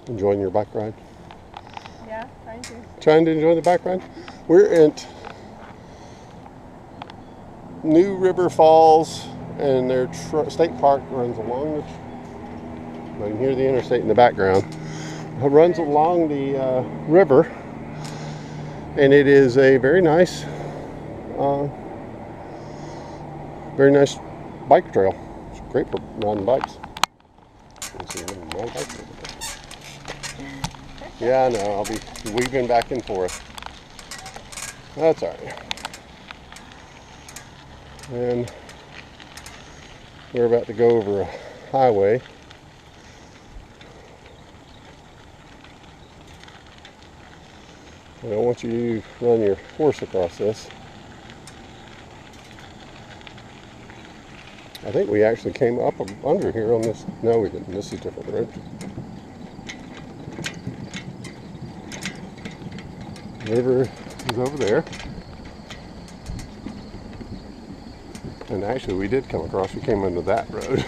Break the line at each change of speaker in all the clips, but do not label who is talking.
Enjoying your bike ride?
Yeah, trying to.
Trying to enjoy the bike ride? We're at New River Falls, and their state park runs along the. You can hear the interstate in the background. It runs along the river, and it is a uh, very nice bike trail. It's great for riding bikes. Yeah, I know. I'll be weaving back and forth. That's all right. And we're about to go over a highway. I don't want you to run your horse across this. I think we actually came up under here on this. No, we didn't. This is a different road. The river is over there. And actually we did come across, we came under that road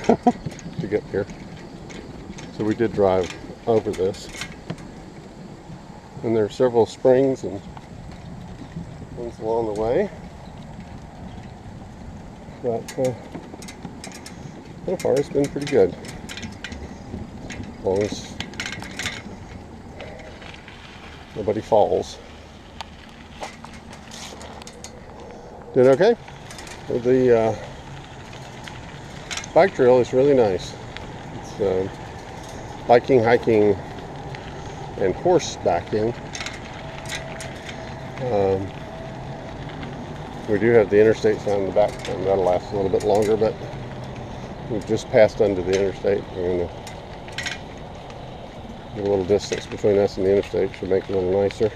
to get here. So we did drive over this. And there are several springs and things along the way. But so far it's been pretty good. As long as nobody falls. Did okay? The bike trail is really nice. It's biking, hiking, and horsebacking. We do have the interstate sign in the back, and that'll last a little bit longer, but we've just passed under the interstate. We're going to get a little distance between us and the interstate, should make it a little nicer.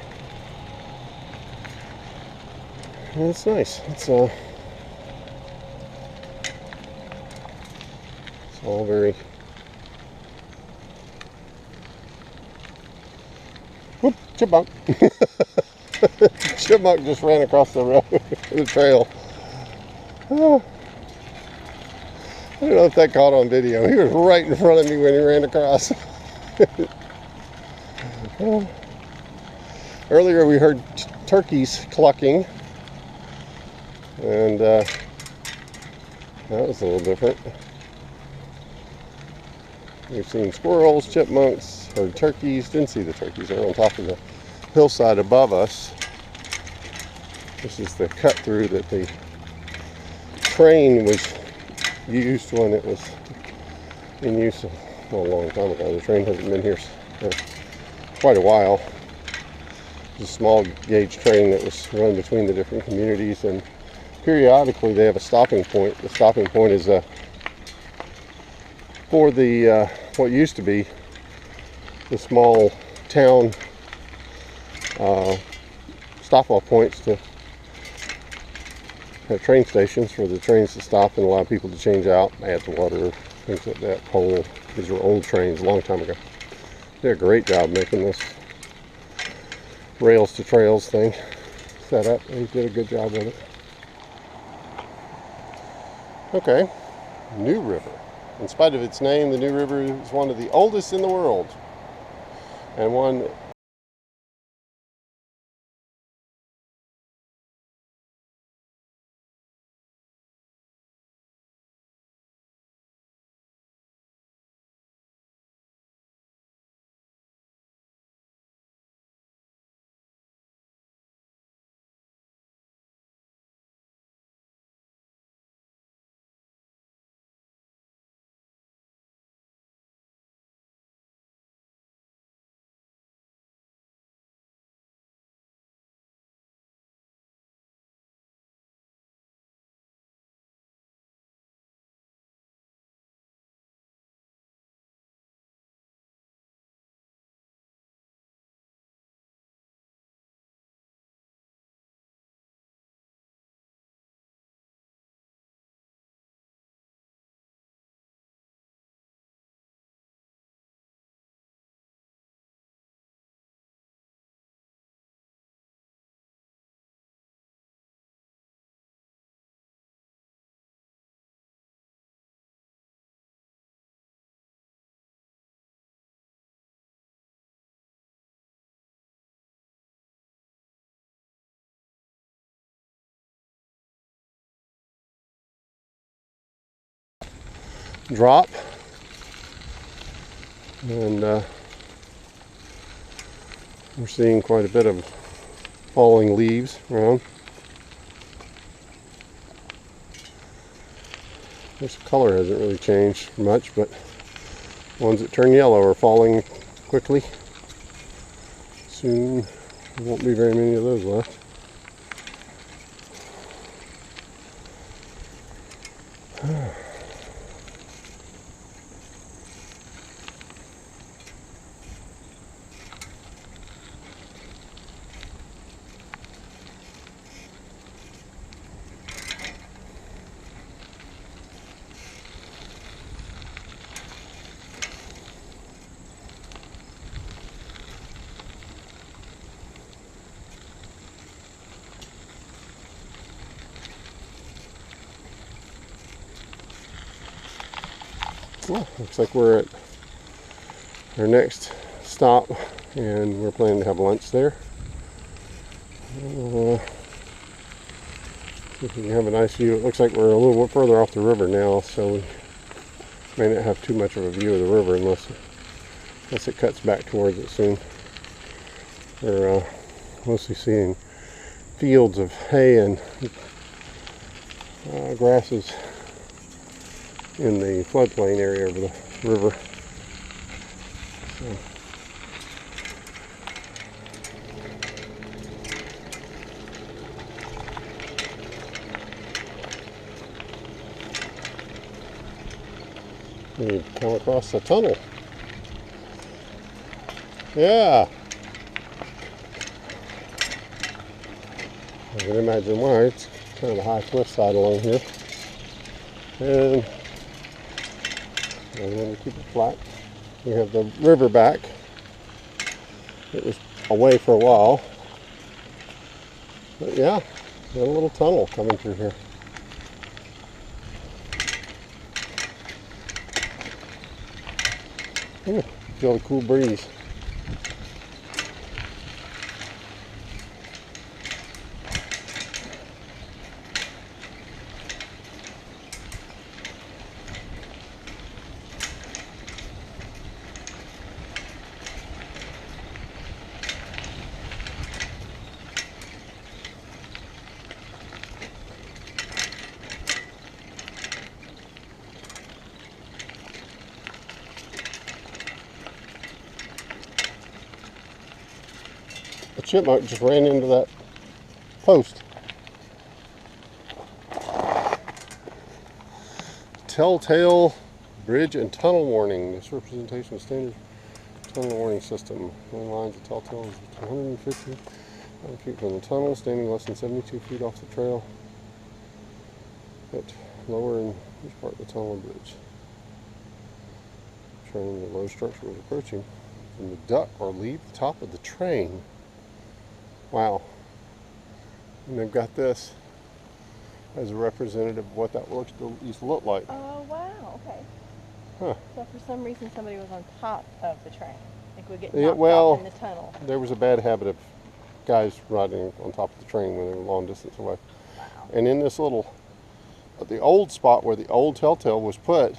And it's nice. It's all very. Whoop! Chipmunk. Chipmunk just ran across the road, the trail. Oh. I don't know if that caught on video. He was right in front of me when he ran across. Earlier we heard turkeys clucking, and that was a little different. We've seen squirrels, chipmunks, heard turkeys. Didn't see the turkeys. They're on top of the hillside above us. This is the cut through that the train was used when it was in use a long time ago. The train hasn't been here for quite a while. It's a small gauge train that was run between the different communities, and periodically they have a stopping point. The stopping point is for the what used to be the small town stop-off points to have train stations for the trains to stop and allow people to change out, add the water, things like that. These were old trains a long time ago. They did a great job making this rails to trails thing set up. They did a good job with it. Okay, New River. In spite of its name, the New River is one of the oldest in the world, and one drop. And we're seeing quite a bit of falling leaves around. This color hasn't really changed much, but ones that turn yellow are falling quickly. Soon there won't be very many of those left. Well, looks like we're at our next stop, and we're planning to have lunch there. See if we can have a nice view. It looks like we're a little bit further off the river now, so we may not have too much of a view of the river unless it cuts back towards it soon. We're mostly seeing fields of hay and grasses in the floodplain area over the river. So, we come across a tunnel. Yeah. I can imagine why. It's kind of a high cliffside along here. And I'm going to keep it flat. We have the river back. It was away for a while. But yeah, got a little tunnel coming through here. Ooh, feel the cool breeze. A chipmunk just ran into that post. Telltale bridge and tunnel warning. This representation of standard tunnel warning system. Main lines of Telltale is 150 feet from the tunnel, standing less than 72 feet off the trail. But lower in each part of the tunnel bridge. Train the low structure was approaching from the duck or leave the top of the train. Wow. And they've got this as a representative of what that used to look like.
Oh, wow, okay.
Huh.
So for some reason somebody was on top of the train. Like we get
Yeah,
knocked
well,
off in the tunnel.
There was a bad habit of guys riding on top of the train when they were long distance away.
Wow.
And in this little, the old spot where the old Telltale was put,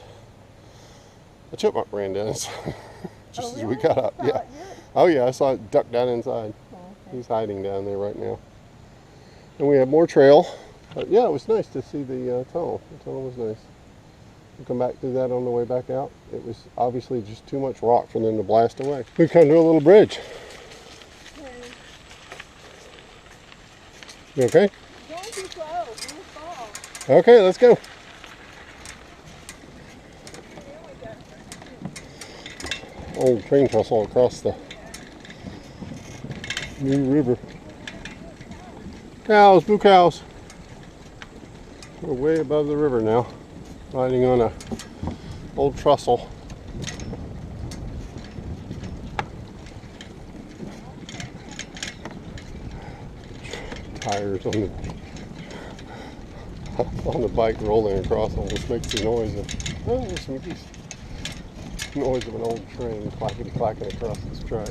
a chipmunk ran down just as we got up. Yeah. Oh yeah, I saw it duck down inside.
Okay.
He's hiding down there right now. And we have more trail. But yeah, it was nice to see the tunnel. The tunnel was nice. We'll come back through that on the way back out. It was obviously just too much rock for them to blast away. We've come to a little bridge. You okay?
Going too slow. We're gonna fall.
Okay, let's go. Old train trestle across the New River. Cows, boo cows. We're way above the river now, riding on a old trestle. Tires on the bike rolling across almost makes the noise of noise of an old train clacking across this track.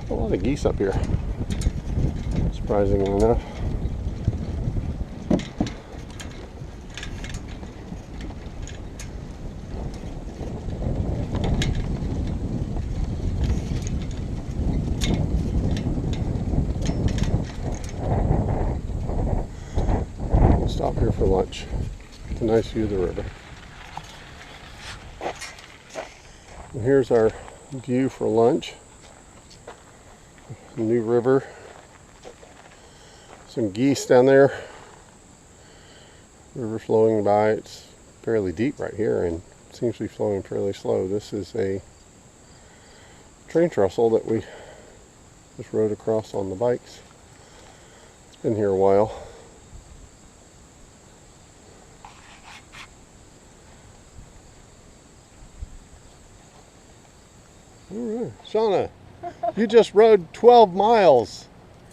A lot of geese up here, surprisingly enough. here for lunch. It's a nice view of the river. And here's our view for lunch. New river. Some geese down there. River flowing by. It's fairly deep right here and seems to be flowing fairly slow. This is a train trestle that we just rode across on the bikes. It's been here a while. All right, Shauna, you just rode 12 miles.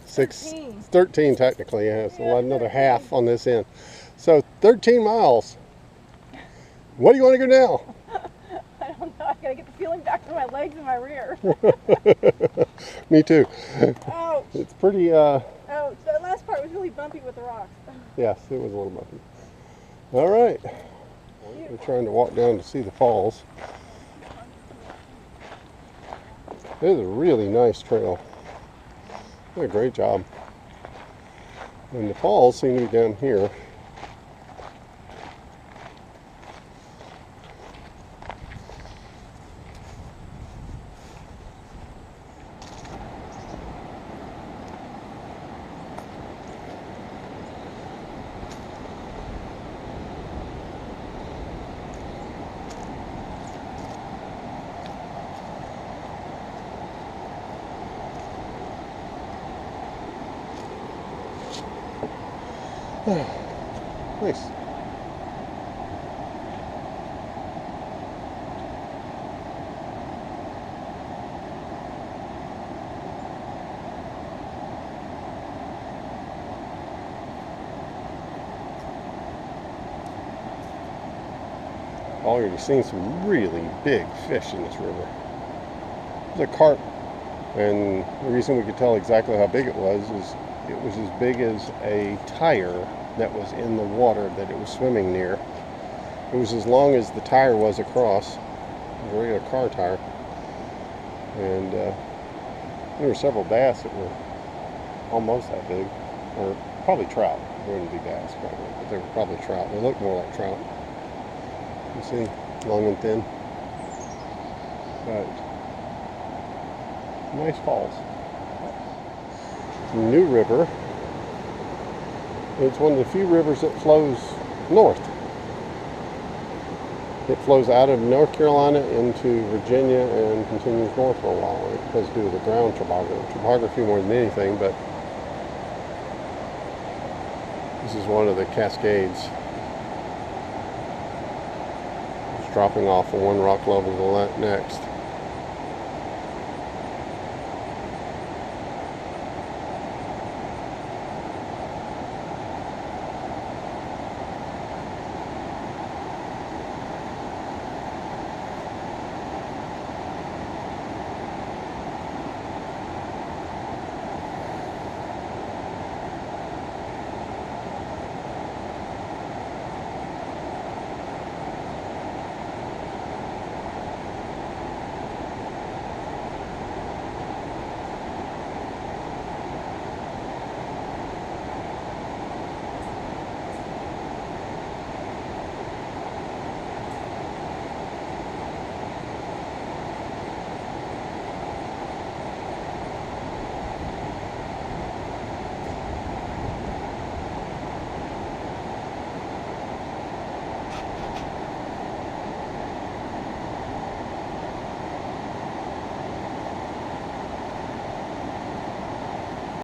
13 technically, yeah, so another half on this end. So 13 miles. What do you want to go now?
I don't know. I gotta get the feeling back in my legs and my rear.
Me too.
Ouch.
It's pretty,
Oh, that last part was really bumpy with the rocks.
yes, it was a little bumpy. All right. We're trying to walk down to see the falls. It is a really nice trail. Did a great job. And the falls seem to be down here. Nice. Already seen some really big fish in this river. There's a carp, and the reason we could tell exactly how big it was is it was as big as a tire that was in the water that it was swimming near. It was as long as the tire was across, a regular car tire. And there were several bass that were almost that big, or probably trout. They wouldn't be bass probably, but they were probably trout. They looked more like trout. You see, long and thin. But nice falls. New River. It's one of the few rivers that flows north. It flows out of North Carolina into Virginia and continues north for a while. It has to do with the ground topography more than anything, but this is one of the cascades. It's dropping off from one rock level to the next.